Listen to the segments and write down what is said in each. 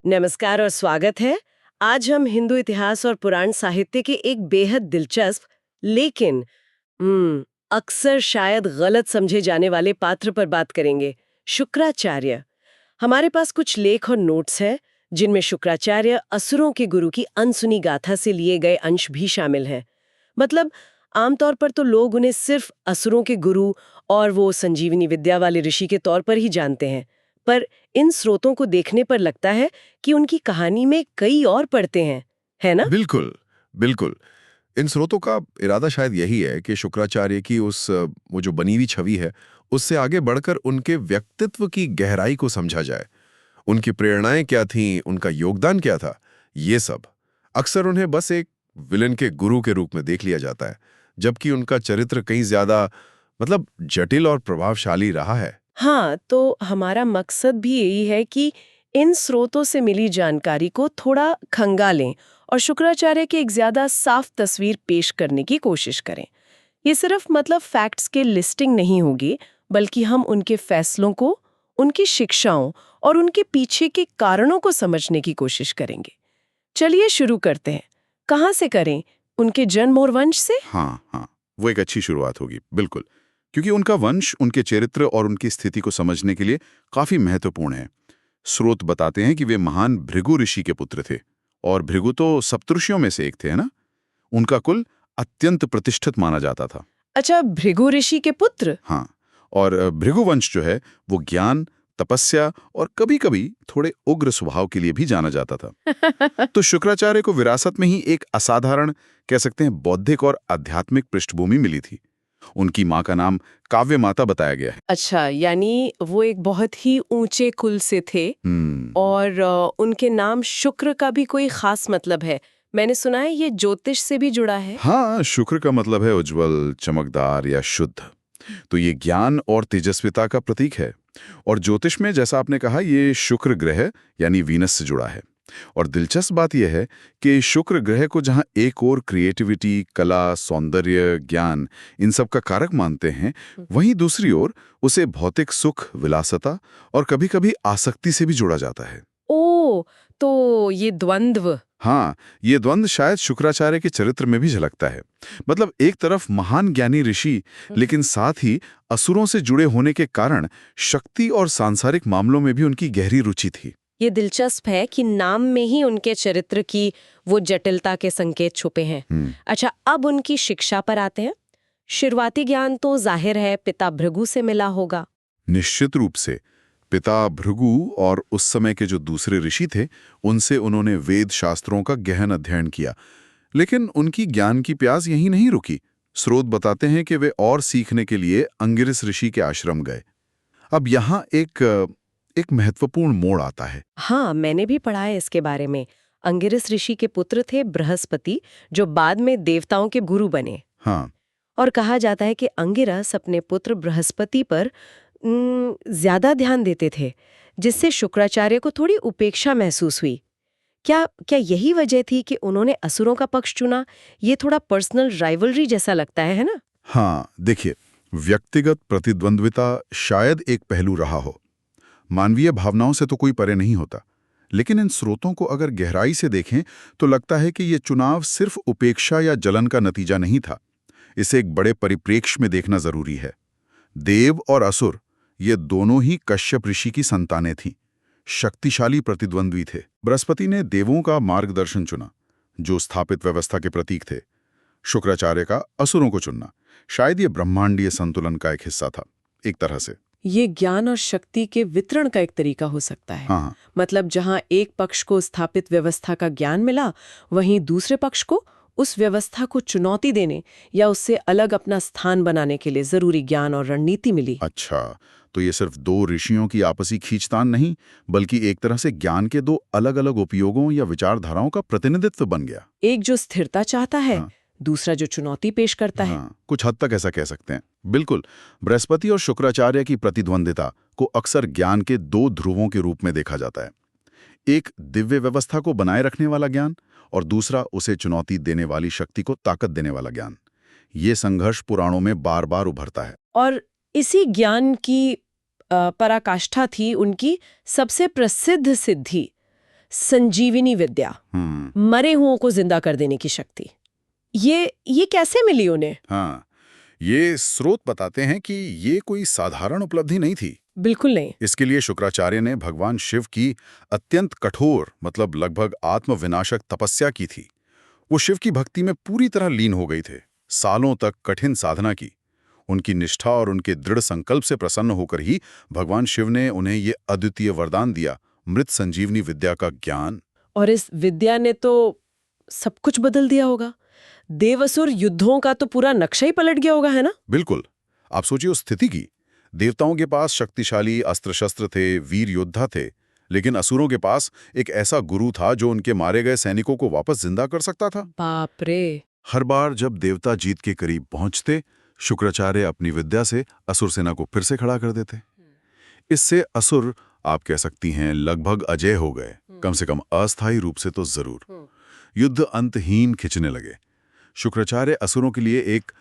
नमस्कार और स्वागत है। आज हम हिंदू इतिहास और पुराण साहित्य के एक बेहद दिलचस्प लेकिन अक्सर शायद गलत समझे जाने वाले पात्र पर बात करेंगे, शुक्राचार्य। हमारे पास कुछ लेख और नोट्स हैं जिनमें शुक्राचार्य असुरों के गुरु की अनसुनी गाथा से लिए गए अंश भी शामिल हैं। मतलब आमतौर पर तो लोग उन्हें सिर्फ असुरों के गुरु और वो संजीवनी विद्या वाले ऋषि के तौर पर ही जानते हैं, पर इन स्रोतों को देखने पर लगता है कि उनकी कहानी में कई और पड़ते हैं, है ना? बिल्कुल, बिल्कुल। इन स्रोतों का इरादा शायद यही है कि शुक्राचार्य की वो जो बनी हुई छवि है, उससे आगे बढ़कर उनके व्यक्तित्व की गहराई को समझा जाए। उनकी प्रेरणाएं क्या थीं, उनका योगदान क्या था, ये सब। अक्सर उन्हें बस एक विलेन के गुरु के रूप में देख लिया जाता है, जबकि उनका चरित्र कहीं ज्यादा जटिल और प्रभावशाली रहा है। हाँ, तो हमारा मकसद भी यही है कि इन स्रोतों से मिली जानकारी को थोड़ा खंगालें और शुक्राचार्य की एक ज्यादा साफ तस्वीर पेश करने की कोशिश करें। ये सिर्फ फैक्ट्स के लिस्टिंग नहीं होगी, बल्कि हम उनके फैसलों को, उनकी शिक्षाओं और उनके पीछे के कारणों को समझने की कोशिश करेंगे। चलिए शुरू करते हैं। कहाँ से करें? उनके जन्म और वंश से? हाँ हाँ, वो एक अच्छी शुरुआत होगी, बिल्कुल। क्योंकि उनका वंश उनके चरित्र और उनकी स्थिति को समझने के लिए काफी महत्वपूर्ण है। स्रोत बताते हैं कि वे महान भृगु ऋषि के पुत्र थे, और भृगु तो सप्तऋषियों में से एक थे, है ना? उनका कुल अत्यंत प्रतिष्ठित माना जाता था। अच्छा, भृगु ऋषि के पुत्र? हाँ, और भृगुवंश जो है वो ज्ञान, तपस्या और कभी-कभी थोड़े उग्र स्वभाव के लिए भी जाना जाता था। तो शुक्राचार्य को विरासत में ही एक असाधारण, कह सकते हैं, बौद्धिक और आध्यात्मिक पृष्ठभूमि मिली थी। उनकी माँ का नाम काव्य माता बताया गया है। अच्छा, यानी वो एक बहुत ही ऊंचे कुल से थे और उनके नाम शुक्र का भी कोई खास मतलब है। मैंने सुना है ये ज्योतिष से भी जुड़ा है। हाँ, शुक्र का मतलब है उज्जवल, चमकदार या शुद्ध। तो ये ज्ञान और तेजस्विता का प्रतीक है। और ज्योतिष में, जैसा आपने कहा, ये शुक्र ग्रह यानी वीनस से जुड़ा है। और दिलचस्प बात यह है कि शुक्र ग्रह को जहां एक और क्रिएटिविटी, कला, सौंदर्य, ज्ञान, इन सब का कारक मानते हैं, वहीं दूसरी ओर उसे भौतिक सुख, विलासता और कभी-कभी आसक्ति से भी जोड़ा जाता है। ओ, तो ये द्वंद्व। हाँ, ये द्वंद्व शायद शुक्राचार्य के चरित्र में भी झलकता है। एक तरफ महान ज्ञानी ऋषि, लेकिन साथ ही असुरों से जुड़े होने के कारण शक्ति और सांसारिक मामलों में भी उनकी गहरी रुचि थी। ये दिलचस्प है कि नाम में ही उनके चरित्र की वो जटिलता के संकेत छुपे हैं। अच्छा, अब उनकी शिक्षा पर आते हैं। शुरुआती ज्ञान तो जाहिर है पिता भृगु से मिला होगा। निश्चित रूप से पिता भृगु और उस समय के जो दूसरे ऋषि थे, उनसे उन्होंने वेद शास्त्रों का गहन अध्ययन किया। लेकिन उनकी ज्ञान की प्यास यहीं नहीं रुकी। स्रोत बताते हैं कि वे और सीखने के लिए अंगिरस ऋषि के आश्रम गए। अब यहाँ एक महत्वपूर्ण मोड़ आता है। हाँ, मैंने भी पढ़ा है इसके बारे में। अंगिरस ऋषि के पुत्र थे बृहस्पति, जो बाद में देवताओं के गुरु बने। हाँ, और कहा जाता है कि अंगिरस अपने पुत्र बृहस्पति पर ज्यादा ध्यान देते थे, जिससे शुक्राचार्य को थोड़ी उपेक्षा महसूस हुई। क्या क्या यही वजह थी कि उन्होंने असुरों का पक्ष चुना? ये थोड़ा पर्सनल राइवलरी जैसा लगता है ना? हाँ, देखिए, व्यक्तिगत प्रतिद्वंद्विता शायद एक पहलू रहा हो। मानवीय भावनाओं से तो कोई परे नहीं होता। लेकिन इन स्रोतों को अगर गहराई से देखें तो लगता है कि ये चुनाव सिर्फ उपेक्षा या जलन का नतीजा नहीं था। इसे एक बड़े परिप्रेक्ष्य में देखना जरूरी है। देव और असुर, ये दोनों ही कश्यप ऋषि की संतानें थीं। शक्तिशाली प्रतिद्वंद्वी थे। बृहस्पति ने देवों का मार्गदर्शन चुना, जो स्थापित व्यवस्था के प्रतीक थे। शुक्राचार्य का असुरों को चुनना, शायद ये ब्रह्मांडीय संतुलन का एक हिस्सा था, एक तरह से। ये ज्ञान और शक्ति के वितरण का एक तरीका हो सकता है। हाँ, जहां एक पक्ष को स्थापित व्यवस्था का ज्ञान मिला, वहीं दूसरे पक्ष को उस व्यवस्था को चुनौती देने या उससे अलग अपना स्थान बनाने के लिए जरूरी ज्ञान और रणनीति मिली। अच्छा, तो ये सिर्फ दो ऋषियों की आपसी खींचतान नहीं, बल्कि एक तरह से ज्ञान के दो अलग-अलग उपयोगों या विचारधाराओं का प्रतिनिधित्व बन गया। एक जो स्थिरता चाहता है, हाँ, दूसरा जो चुनौती पेश करता है। हाँ, कुछ हद तक ऐसा कह सकते हैं। बिल्कुल, बृहस्पति और शुक्राचार्य की प्रतिद्वंदिता को अक्सर ज्ञान के दो ध्रुवों के रूप में देखा जाता है। एक दिव्य व्यवस्था को बनाए रखने वाला ज्ञान, और दूसरा उसे चुनौती देने वाली शक्ति को ताकत देने वाला ज्ञान। ये संघर्ष पुराणों में बार बार उभरता है। और इसी ज्ञान की पराकाष्ठा थी उनकी सबसे प्रसिद्ध सिद्धि, संजीवनी विद्या, मरे हुओं को जिंदा कर देने की शक्ति। ये कैसे मिली उन्हें? हाँ, ये स्रोत बताते हैं कि ये कोई साधारण उपलब्धि नहीं थी। बिल्कुल नहीं। इसके लिए शुक्राचार्य ने भगवान शिव की अत्यंत कठोर, मतलब लगभग आत्मविनाशक तपस्या की थी। वो शिव की भक्ति में पूरी तरह लीन हो गई थे, सालों तक कठिन साधना की। उनकी निष्ठा और उनके दृढ़ संकल्प से प्रसन्न होकर ही भगवान शिव ने उन्हें ये अद्वितीय वरदान दिया, मृत संजीवनी विद्या का ज्ञान। और इस विद्या ने तो सब कुछ बदल दिया होगा। देवासुर युद्धों का तो पूरा नक्शा ही पलट गया होगा, है ना? बिल्कुल। आप सोचिए उस स्थिति की। देवताओं के पास शक्तिशाली अस्त्र शस्त्र थे, वीर योद्धा थे, लेकिन असुरों के पास एक ऐसा गुरु था जो उनके मारे गए सैनिकों को वापस जिंदा कर सकता था। बाप रे। हर बार जब देवता जीत के करीब पहुंचते, शुक्राचार्य अपनी विद्या से असुर सेना को फिर से खड़ा कर देते। इससे असुर, आप कह सकती हैं, लगभग अजय हो गए, कम से कम अस्थायी रूप से तो जरूर। युद्ध अंतहीन खिंचने लगे। शुक्राचार्य असुरों के लिए एक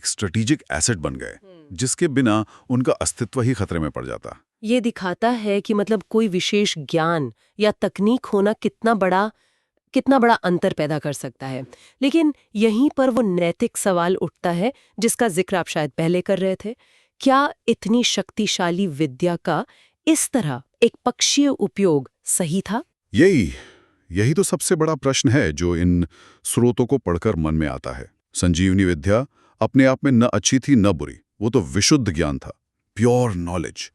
स्ट्रेटेजिक एसेट बन गए, जिसके बिना उनका अस्तित्व ही खतरे में पड़ जाता। ये दिखाता है कि मतलब कोई विशेष ज्ञान या तकनीक होना कितना बड़ा अंतर पैदा कर सकता है। लेकिन यहीं पर वो नैतिक सवाल उठता है जिसका जिक्र आप शायद पहले कर रहे थे। क्या इतनी शक्तिशाली विद्या का इस तरह एक पक्षीय उपयोग सही था? यही तो सबसे बड़ा प्रश्न है जो इन स्रोतों को पढ़कर मन में आता है। संजीवनी विद्या अपने आप में न अच्छी थी न बुरी, वो तो विशुद्ध ज्ञान था, प्योर नॉलेज।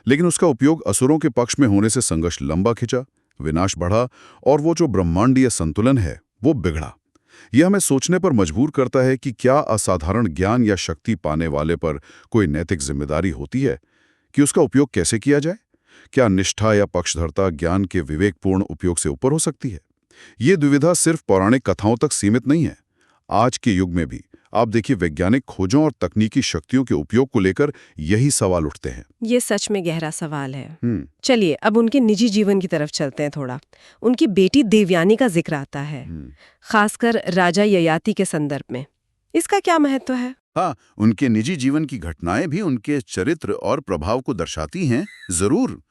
लेकिन उसका उपयोग असुरों के पक्ष में होने से संघर्ष लंबा खिंचा, विनाश बढ़ा, और वो जो ब्रह्मांडीय संतुलन है वो बिगड़ा। यह हमें सोचने पर मजबूर करता है कि क्या असाधारण ज्ञान या शक्ति पाने वाले पर कोई नैतिक जिम्मेदारी होती है कि उसका उपयोग कैसे किया जाए? क्या निष्ठा या पक्षधरता ज्ञान के विवेकपूर्ण उपयोग से ऊपर हो सकती है? ये दुविधा सिर्फ पौराणिक कथाओं तक सीमित नहीं है। आज के युग में भी आप देखिए, वैज्ञानिक खोजों और तकनीकी शक्तियों के उपयोग को लेकर यही सवाल उठते हैं। ये सच में गहरा सवाल है। चलिए अब उनके निजी जीवन की तरफ चलते हैं थोड़ा। उनकी बेटी देवयानी का जिक्र आता है, खासकर राजा ययाति के संदर्भ में। इसका क्या महत्व है? हाँ, उनके निजी जीवन की घटनाएं भी उनके चरित्र और प्रभाव को दर्शाती हैं। जरूर।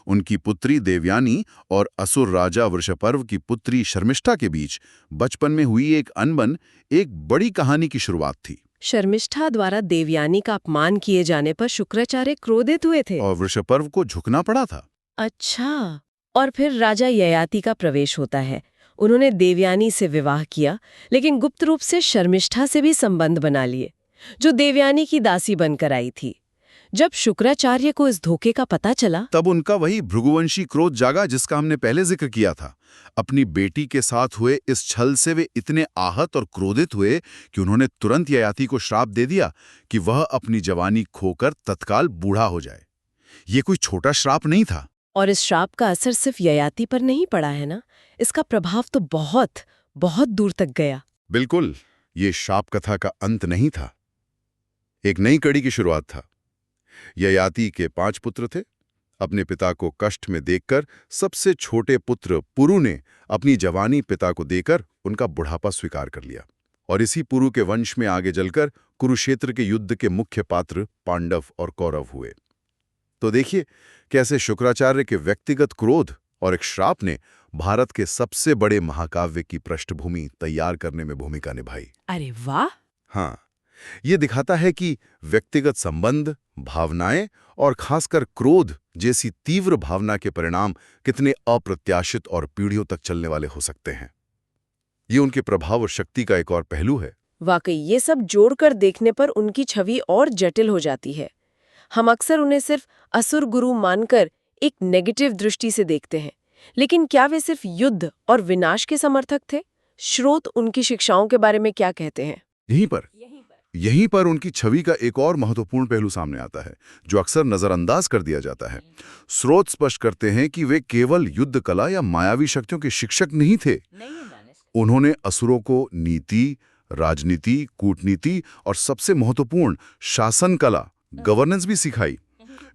उनकी पुत्री देवयानी और असुर राजा वृषपर्व की पुत्री शर्मिष्ठा के बीच बचपन में हुई एक अनबन एक बड़ी कहानी की शुरुआत थी। शर्मिष्ठा द्वारा देवयानी का अपमान किए जाने पर शुक्राचार्य क्रोधित हुए थे और वृषपर्व को झुकना पड़ा था। अच्छा। और फिर राजा ययाति का प्रवेश होता है। उन्होंने देवयानी से विवाह किया, लेकिन गुप्त रूप से शर्मिष्ठा से भी संबंध बना लिए, जो देवयानी की दासी बनकर आई थी। जब शुक्राचार्य को इस धोखे का पता चला, तब उनका वही भृगुवंशी क्रोध जागा जिसका हमने पहले जिक्र किया था। अपनी बेटी के साथ हुए इस छल से वे इतने आहत और क्रोधित हुए कि उन्होंने तुरंत ययाति को श्राप दे दिया कि वह अपनी जवानी खोकर तत्काल बूढ़ा हो जाए। ये कोई छोटा श्राप नहीं था। और इस श्राप का असर सिर्फ ययाति पर नहीं पड़ा है ना, इसका प्रभाव तो बहुत बहुत दूर तक गया। बिल्कुल। ये शाप कथा का अंत नहीं था, एक नई कड़ी की शुरुआत था। ययाति के 5 पुत्र थे। अपने पिता को कष्ट में देखकर सबसे छोटे पुत्र पुरु ने अपनी जवानी पिता को देकर उनका बुढ़ापा स्वीकार कर लिया, और इसी पुरु के वंश में आगे चलकर कुरुक्षेत्र के युद्ध के मुख्य पात्र पांडव और कौरव हुए। तो देखिए कैसे शुक्राचार्य के व्यक्तिगत क्रोध और एक श्राप ने भारत के सबसे बड़े महाकाव्य की पृष्ठभूमि तैयार करने में भूमिका निभाई। अरे वाह! हाँ, ये दिखाता है कि व्यक्तिगत संबंध, भावनाएं और खासकर क्रोध जैसी तीव्र भावना के परिणाम कितने अप्रत्याशित और पीढ़ियों तक चलने वाले हो सकते हैं। ये उनके प्रभाव और शक्ति का एक और पहलू है। वाकई ये सब जोड़कर देखने पर उनकी छवि और जटिल हो जाती है। हम अक्सर उन्हें सिर्फ असुर गुरु मानकर एक नेगेटिव दृष्टि से देखते हैं, लेकिन क्या वे सिर्फ युद्ध और विनाश के समर्थक थे? स्रोत उनकी शिक्षाओं के बारे में क्या कहते हैं? यहीं पर उनकी छवि का एक और महत्वपूर्ण पहलू सामने आता है, जो अक्सर नजरअंदाज कर दिया जाता है। स्रोत स्पष्ट करते हैं कि वे केवल युद्ध कला या मायावी शक्तियों के शिक्षक नहीं थे। उन्होंने असुरों को नीति, राजनीति, कूटनीति और सबसे महत्वपूर्ण शासन कला, गवर्नेंस भी सिखाई।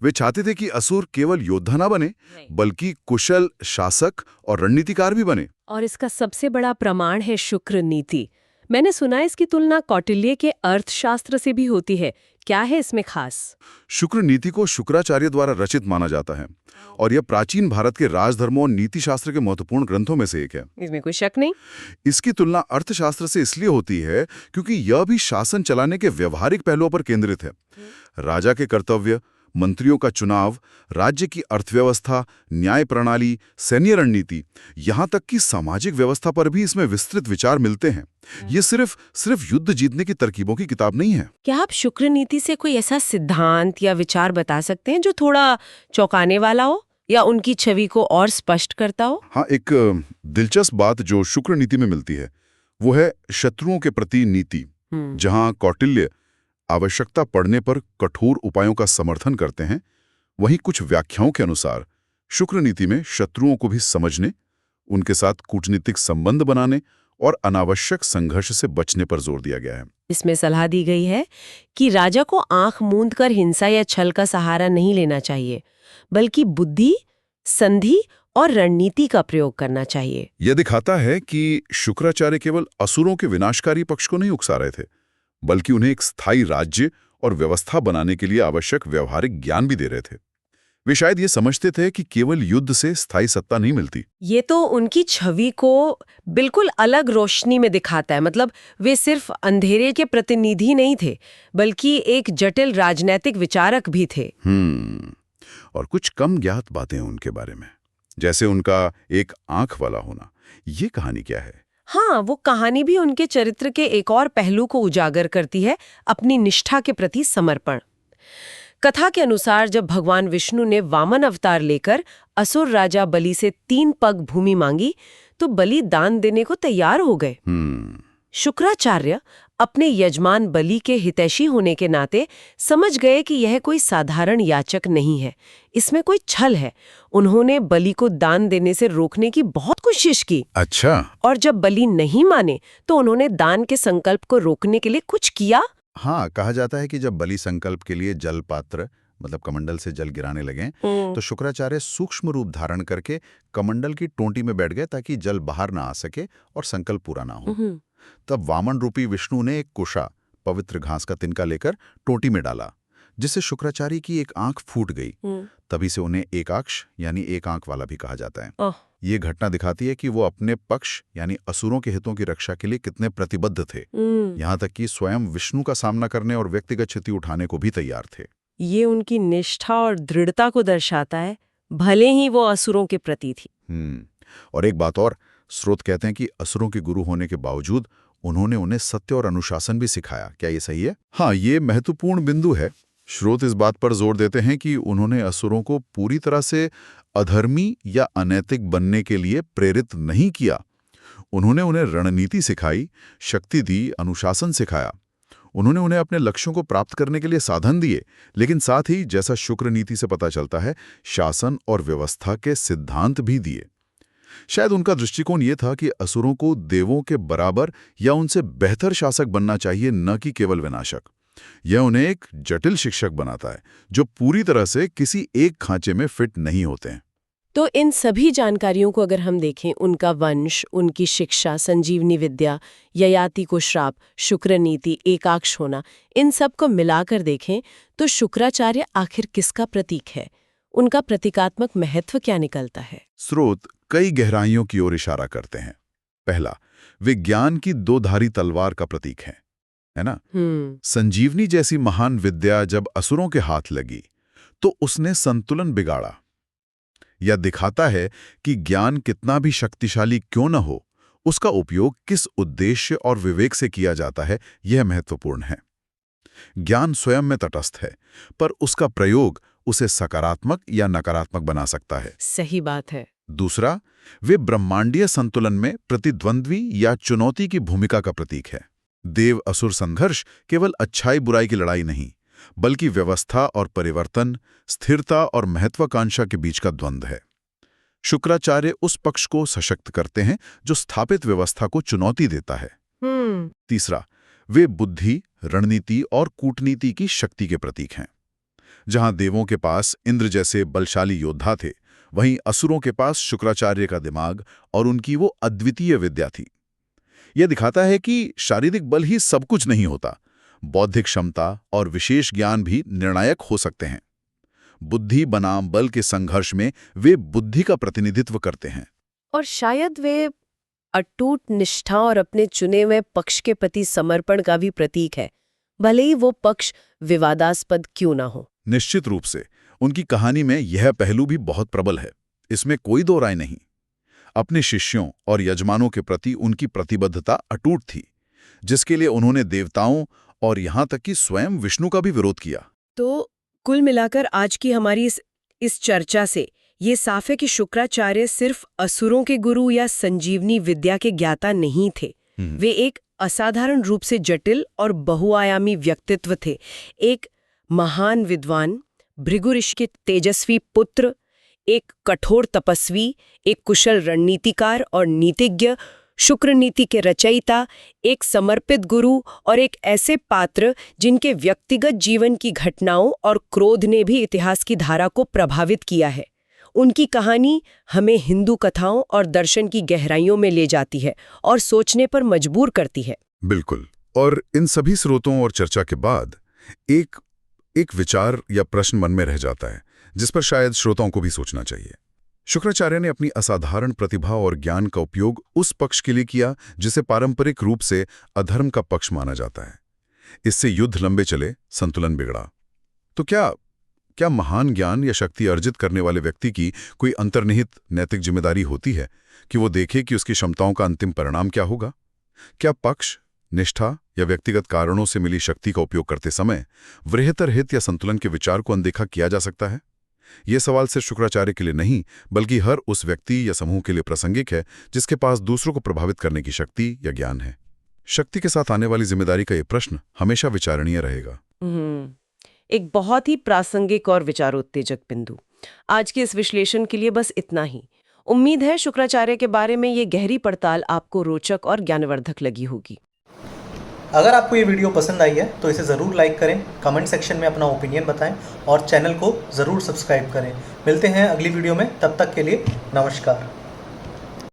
वे चाहते थे कि असुर केवल योद्धा ना बने, बल्कि कुशल शासक और रणनीतिकार भी बने। और इसका सबसे बड़ा प्रमाण है शुक्र नीति। मैंने सुना है इसकी तुलना कौटिल्य के अर्थशास्त्र से भी होती है। क्या है इसमें खास? शुक्र नीति को शुक्राचार्य द्वारा रचित माना जाता है और यह प्राचीन भारत के राजधर्मों और नीति शास्त्र के महत्वपूर्ण ग्रंथों में से एक है। इसमें कोई शक नहीं। इसकी तुलना अर्थशास्त्र से इसलिए होती है क्योंकि यह भी शासन चलाने के व्यवहारिक पहलुओं पर केंद्रित है। राजा के कर्तव्य, मंत्रियों का चुनाव, राज्य की अर्थव्यवस्था, न्याय प्रणाली, सैन्य रणनीति, यहाँ तक कि सामाजिक व्यवस्था पर भी इसमें विस्तृत विचार मिलते हैं। ये सिर्फ युद्ध जीतने की तरकीबों की किताब नहीं है। क्या आप शुक्र नीति से कोई ऐसा सिद्धांत या विचार बता सकते हैं जो थोड़ा चौंकाने वाला हो या उनकी छवि को और स्पष्ट करता हो? हाँ, एक दिलचस्प बात जो शुक्र नीति में मिलती है वो है शत्रुओं के प्रति नीति, जहाँ कौटिल्य आवश्यकता पड़ने पर कठोर उपायों का समर्थन करते हैं। वहीं कुछ व्याख्याओं के अनुसार शुक्र नीति में शत्रुओं को भी समझने, उनके साथ कूटनीतिक संबंध बनाने और अनावश्यक संघर्ष से बचने पर जोर दिया गया है। इसमें सलाह दी गई है कि राजा को आंख मूंद कर हिंसा या छल का सहारा नहीं लेना चाहिए, बल्कि बुद्धि, संधि और रणनीति का प्रयोग करना चाहिए। यह दिखाता है कि शुक्राचार्य केवल असुरों के विनाशकारी पक्ष को नहीं उकसा रहे थे, बल्कि उन्हें एक स्थायी राज्य और व्यवस्था बनाने के लिए आवश्यक व्यवहारिक ज्ञान भी दे रहे थे। वे शायद ये समझते थे कि केवल युद्ध से स्थायी सत्ता नहीं मिलती। ये तो उनकी छवि को बिल्कुल अलग रोशनी में दिखाता है। मतलब वे सिर्फ अंधेरे के प्रतिनिधि नहीं थे, बल्कि एक जटिल राजनैतिक विचारक भी थे। और कुछ कम ज्ञात बातें उनके बारे में, जैसे उनका एक आंख वाला होना। ये कहानी क्या है? हाँ, वो कहानी भी उनके चरित्र के एक और पहलू को उजागर करती है, अपनी निष्ठा के प्रति समर्पण। कथा के अनुसार जब भगवान विष्णु ने वामन अवतार लेकर असुर राजा बलि से 3 पग भूमि मांगी, तो बलि दान देने को तैयार हो गए। शुक्राचार्य अपने यजमान बलि के हितैषी होने के नाते समझ गए कि यह कोई साधारण याचक नहीं है, इसमें कोई छल है। उन्होंने बलि को दान देने से रोकने की बहुत कोशिश की। अच्छा। और जब बलि नहीं माने तो उन्होंने दान के संकल्प को रोकने के लिए कुछ किया। हाँ, कहा जाता है कि जब बलि संकल्प के लिए जल पात्र मतलब कमंडल से जल गिराने लगे तो शुक्राचार्य सूक्ष्म रूप धारण करके कमंडल की टोंटी में बैठ गए ताकि जल बाहर ना आ सके और संकल्प पूरा ना हो। तब वामन रूपी विष्णु ने एक कुशा, पवित्र घास का तिनका लेकर टोंटी में डाला, जिससे शुक्राचार्य की एक आंख फूट गई। तभी से उन्हें एकाक्ष यानी एक आंख वाला भी कहा जाता है। ये घटना दिखाती है कि वो अपने पक्ष यानी असुरों के हितों की रक्षा के लिए कितने प्रतिबद्ध थे, यहाँ तक कि स्वयं विष्णु का सामना करने और व्यक्तिगत क्षति उठाने को भी तैयार थे। ये उनकी निष्ठा और दृढ़ता को दर्शाता है, भले ही वो असुरों के प्रति थी। और एक बात और, स्रोत कहते हैं कि असुरों के गुरु होने के बावजूद उन्होंने उन्हें सत्य और अनुशासन भी सिखाया। क्या ये सही है? हाँ, ये महत्वपूर्ण बिंदु है। स्रोत इस बात पर जोर देते हैं कि उन्होंने असुरों को पूरी तरह से अधर्मी या अनैतिक बनने के लिए प्रेरित नहीं किया। उन्होंने उन्हें रणनीति सिखाई, शक्ति दी, अनुशासन सिखाया। उन्होंने उन्हें अपने लक्ष्यों को प्राप्त करने के लिए साधन दिए, लेकिन साथ ही जैसा शुक्र नीति से पता चलता है, शासन और व्यवस्था के सिद्धांत भी दिए। शायद उनका दृष्टिकोण ये था कि असुरों को देवों के बराबर या उनसे बेहतर शासक बनना चाहिए, न कि केवल विनाशक। यह उन्हें एक जटिल शिक्षक बनाता है जो पूरी तरह से किसी एक खांचे में फिट नहीं होते हैं। तो इन सभी जानकारियों को अगर हम देखें, उनका वंश, उनकी शिक्षा, संजीवनी विद्या, ययाति को श्राप, शुक्र नीति, एकाक्ष होना, इन सब को मिलाकर देखें तो शुक्राचार्य आखिर किसका प्रतीक है? उनका प्रतीकात्मक महत्व क्या निकलता है? स्रोत कई गहराइयों की ओर इशारा करते हैं। पहला, विज्ञान की 2-धारी तलवार का प्रतीक है ना? संजीवनी जैसी महान विद्या जब असुरों के हाथ लगी तो उसने संतुलन बिगाड़ा। यह दिखाता है कि ज्ञान कितना भी शक्तिशाली क्यों न हो, उसका उपयोग किस उद्देश्य और विवेक से किया जाता है, यह महत्वपूर्ण है। ज्ञान स्वयं में तटस्थ है, पर उसका प्रयोग उसे सकारात्मक या नकारात्मक बना सकता है। सही बात है। दूसरा, वे ब्रह्मांडीय संतुलन में प्रतिद्वंद्वी या चुनौती की भूमिका का प्रतीक है। देव असुर संघर्ष केवल अच्छाई बुराई की लड़ाई नहीं, बल्कि व्यवस्था और परिवर्तन, स्थिरता और महत्वाकांक्षा के बीच का द्वंद्व है। शुक्राचार्य उस पक्ष को सशक्त करते हैं जो स्थापित व्यवस्था को चुनौती देता है। तीसरा, वे बुद्धि, रणनीति और कूटनीति की शक्ति के प्रतीक हैं। जहां देवों के पास इंद्र जैसे बलशाली योद्धा थे, वहीं असुरों के पास शुक्राचार्य का दिमाग और उनकी वो अद्वितीय विद्या थी। यह दिखाता है कि शारीरिक बल ही सब कुछ नहीं होता, बौद्धिक क्षमता और विशेष ज्ञान भी निर्णायक हो सकते हैं। बुद्धि बनाम बल के संघर्ष में वे बुद्धि का प्रतिनिधित्व करते हैं। और शायद वे अटूट निष्ठा और अपने चुने हुए पक्ष के प्रति समर्पण का भी प्रतीक है, भले ही वो पक्ष विवादास्पद क्यों ना हो। निश्चित रूप से उनकी कहानी में यह पहलू भी बहुत प्रबल है, इसमें कोई दो राय नहीं। अपने शिष्यों और यजमानों के प्रति उनकी प्रतिबद्धता अटूट थी, जिसके लिए उन्होंने देवताओं और यहां तक कि स्वयं विष्णु का भी विरोध किया। तो कुल मिलाकर आज की हमारी इस चर्चा से ये साफ है कि शुक्राचार्य सिर्फ असुरों के गुरु या संजीवनी विद्या के ज्ञाता नहीं थे। वे एक असाधारण रूप से जटिल और बहुआयामी व्यक्तित्व थे। एक महान विद्वान, भृगु ऋषि के तेजस्वी पुत्र, एक कठोर तपस्वी, एक कुशल रणनीतिकार और नीतिज्ञ, शुक्र नीति के रचयिता, एक समर्पित गुरु और एक ऐसे पात्र जिनके व्यक्तिगत जीवन की घटनाओं और क्रोध ने भी इतिहास की धारा को प्रभावित किया है। उनकी कहानी हमें हिंदू कथाओं और दर्शन की गहराइयों में ले जाती है और सोचने पर मजबूर करती है। बिल्कुल। और इन सभी स्रोतों और चर्चा के बाद एक विचार या प्रश्न मन में रह जाता है, जिस पर शायद श्रोताओं को भी सोचना चाहिए। शुक्राचार्य ने अपनी असाधारण प्रतिभा और ज्ञान का उपयोग उस पक्ष के लिए किया जिसे पारंपरिक रूप से अधर्म का पक्ष माना जाता है। इससे युद्ध लंबे चले, संतुलन बिगड़ा। तो क्या महान ज्ञान या शक्ति अर्जित करने वाले व्यक्ति की कोई अंतर्निहित नैतिक जिम्मेदारी होती है कि वो देखे कि उसकी क्षमताओं का अंतिम परिणाम क्या होगा? क्या पक्ष, निष्ठा या व्यक्तिगत कारणों से मिली शक्ति का उपयोग करते समय वृहत्तर हित या संतुलन के विचार को अनदेखा किया जा सकता है? ये सवाल सिर्फ शुक्राचार्य के लिए नहीं, बल्कि हर उस व्यक्ति या समूह के लिए प्रासंगिक है जिसके पास दूसरों को प्रभावित करने की शक्ति या ज्ञान है। शक्ति के साथ आने वाली जिम्मेदारी का ये प्रश्न हमेशा विचारणीय रहेगा। एक बहुत ही प्रासंगिक और विचारोत्तेजक बिंदु। आज के इस विश्लेषण के लिए बस इतना ही। उम्मीद है शुक्राचार्य के बारे में ये गहरी पड़ताल आपको रोचक और ज्ञानवर्धक लगी होगी। अगर आपको ये वीडियो पसंद आई है तो इसे ज़रूर लाइक करें, कमेंट सेक्शन में अपना ओपिनियन बताएं और चैनल को ज़रूर सब्सक्राइब करें। मिलते हैं अगली वीडियो में, तब तक के लिए नमस्कार।